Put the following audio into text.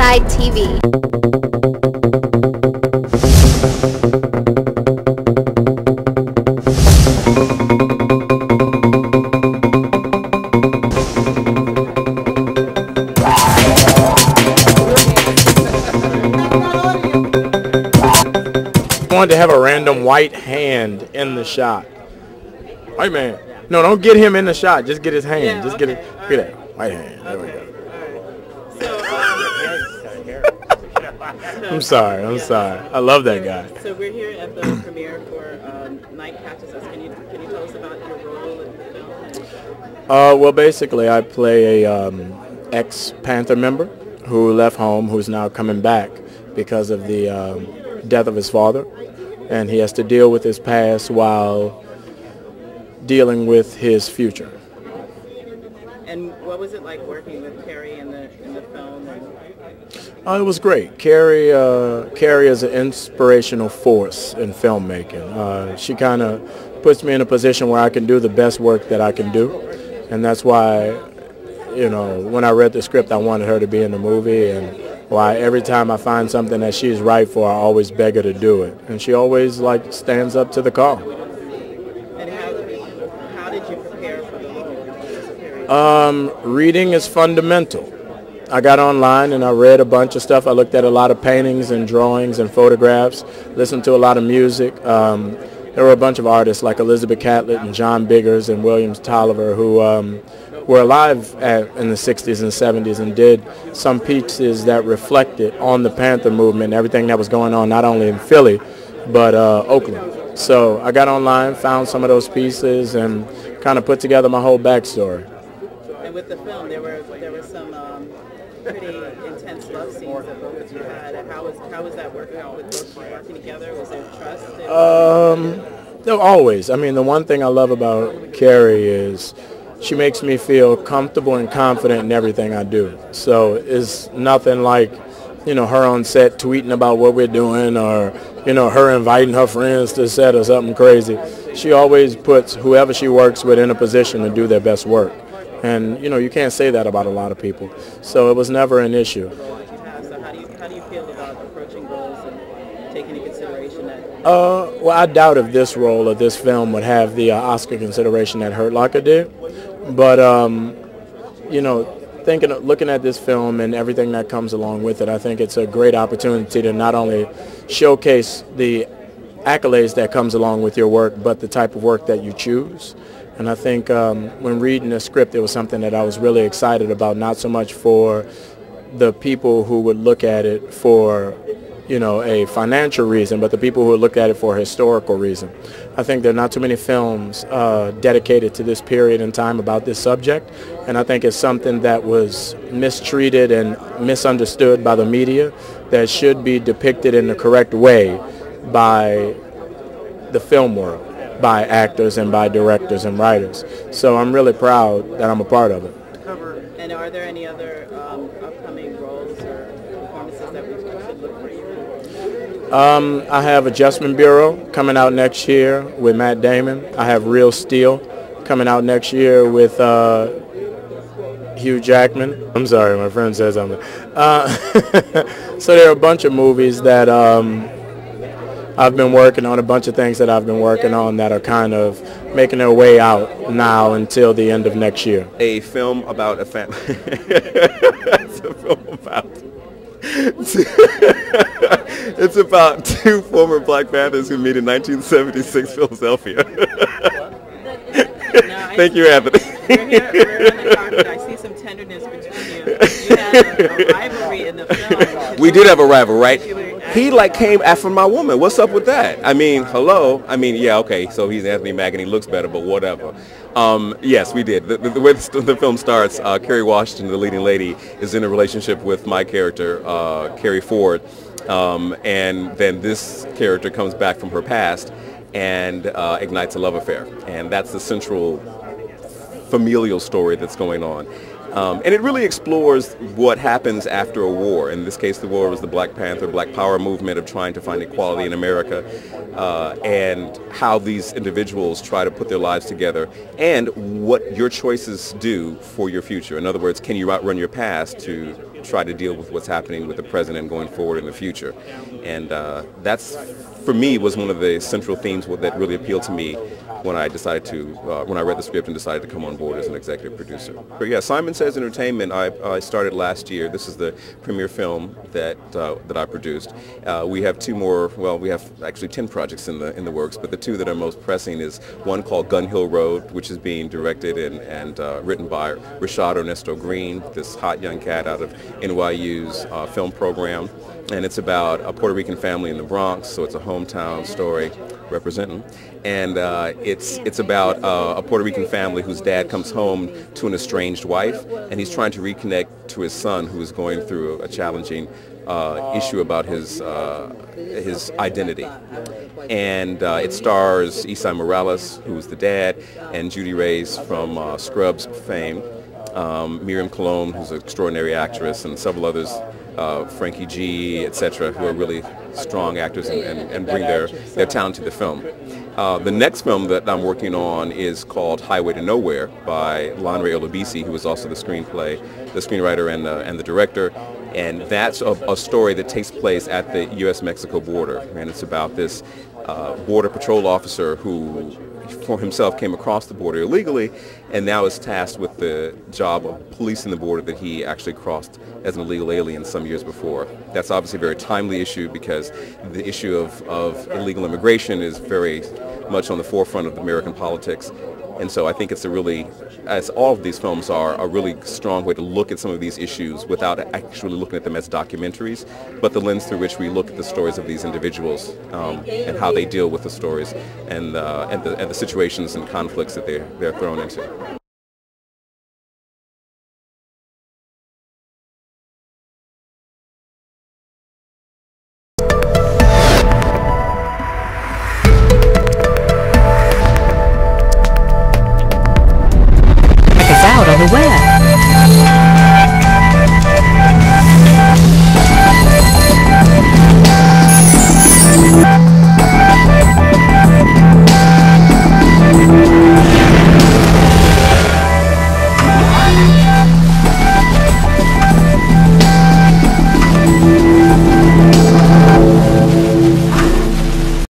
Binside TV. I wanted to have a random white hand in the shot. White man. No, don't get him in the shot. Just get his hand. Yeah, just okay. get it. Get that white hand. There we go. I'm sorry. I love that guy. So we're here at the premiere for Night Catches Us. Can you tell us about your role in the film? Well, basically, I play a ex-Panther member who left home, who's now coming back because of the death of his father, and he has to deal with his past while dealing with his future. And what was it like working with Carrie in the film? It was great. Carrie is an inspirational force in filmmaking. She kind of puts me in a position where I can do the best work that I can do, and that's why, you know, when I read the script, I wanted her to be in the movie, and why every time I find something that she's right for, I always beg her to do it, and she always stands up to the call. And how did you prepare for the role? Reading is fundamental. I got online and I read a bunch of stuff. I looked at a lot of paintings and drawings and photographs, listened to a lot of music. There were a bunch of artists like Elizabeth Catlett and John Biggers and William Tolliver who were alive in the 60s and 70s and did some pieces that reflected on the Panther movement and everything that was going on, not only in Philly, but Oakland. So I got online, found some of those pieces, and kind of put together my whole backstory. And with the film, there were some pretty intense love scenes that both of you had. How was that working out with both of you working together? Was there trust? No, always. I mean, the one thing I love about Carrie is she makes me feel comfortable and confident in everything I do. So it's nothing like, you know, her on set tweeting about what we're doing, or, you know, her inviting her friends to set or something crazy. She always puts whoever she works with in a position to do their best work. And, you know, you can't say that about a lot of people. So it was never an issue. So how do you feel about approaching roles and taking into consideration that? Well, I doubt if this role or this film would have the Oscar consideration that Hurtlocker did. But, you know, looking at this film and everything that comes along with it, I think it's a great opportunity to not only showcase the accolades that comes along with your work, but the type of work that you choose. And I think when reading the script, it was something that I was really excited about, not so much for the people who would look at it for, you know, a financial reason, but the people who would look at it for a historical reason. I think there are not too many films dedicated to this period in time about this subject, and I think it's something that was mistreated and misunderstood by the media that should be depicted in the correct way by the film world, by actors and by directors and writers. So I'm really proud that I'm a part of it. And are there any other upcoming roles or performances that we should look for you? I have Adjustment Bureau coming out next year with Matt Damon. I have Real Steel coming out next year with Hugh Jackman. I'm sorry, my friend says something. So there are a bunch of movies that I've been working on, a bunch of things that I've been working on that are kind of making their way out now until the end of next year. A film about a family. It's a film about... It's about two former Black Panthers who meet in 1976 Philadelphia. Thank you, Anthony. We're here on the carpet. I see some tenderness between you. You had a rivalry in the film. We did have a rival, right? He came after my woman. What's up with that? I mean, hello? I mean, yeah, okay, so he's Anthony Mackie and he looks better, but whatever. Yes, we did. The way the film starts, Kerry Washington, the leading lady, is in a relationship with my character, Carrie Ford, and then this character comes back from her past and ignites a love affair. And that's the central familial story that's going on. And it really explores what happens after a war. In this case, the war was the Black Panther, Black Power movement of trying to find equality in America, and how these individuals try to put their lives together, and what your choices do for your future. In other words, can you outrun your past to try to deal with what's happening with the president going forward in the future? And that's, for me, was one of the central themes that really appealed to me when I decided to, when I read the script and decided to come on board as an executive producer. But yeah, Simon Says Entertainment, I started last year. This is the premiere film that I produced. We have two more, well, we have actually 10 projects in the works, but the two that are most pressing is one called Gun Hill Road, which is being directed and written by Rashad Ernesto Green, this hot young cat out of NYU's film program. And it's about a Puerto Rican family in the Bronx, so it's a hometown story representing. And it's about a Puerto Rican family whose dad comes home to an estranged wife, and he's trying to reconnect to his son, who is going through a challenging issue about his identity. And it stars Isai Morales, who's the dad, and Judy Reyes from Scrubs fame, Miriam Colon, who's an extraordinary actress, and several others, Frankie G, etc., who are really strong actors and bring their talent to the film. The next film that I'm working on is called Highway to Nowhere by Lanre Olubisi, who is also the screenwriter and the director. And that's a story that takes place at the U.S.-Mexico border. And it's about this border patrol officer who for himself came across the border illegally and now is tasked with the job of policing the border that he actually crossed as an illegal alien some years before. That's obviously a very timely issue because the issue of illegal immigration is very much on the forefront of American politics. And so I think it's a really, as all of these films are, a really strong way to look at some of these issues without actually looking at them as documentaries, but the lens through which we look at the stories of these individuals and how they deal with the stories and the situations and conflicts that they're thrown into.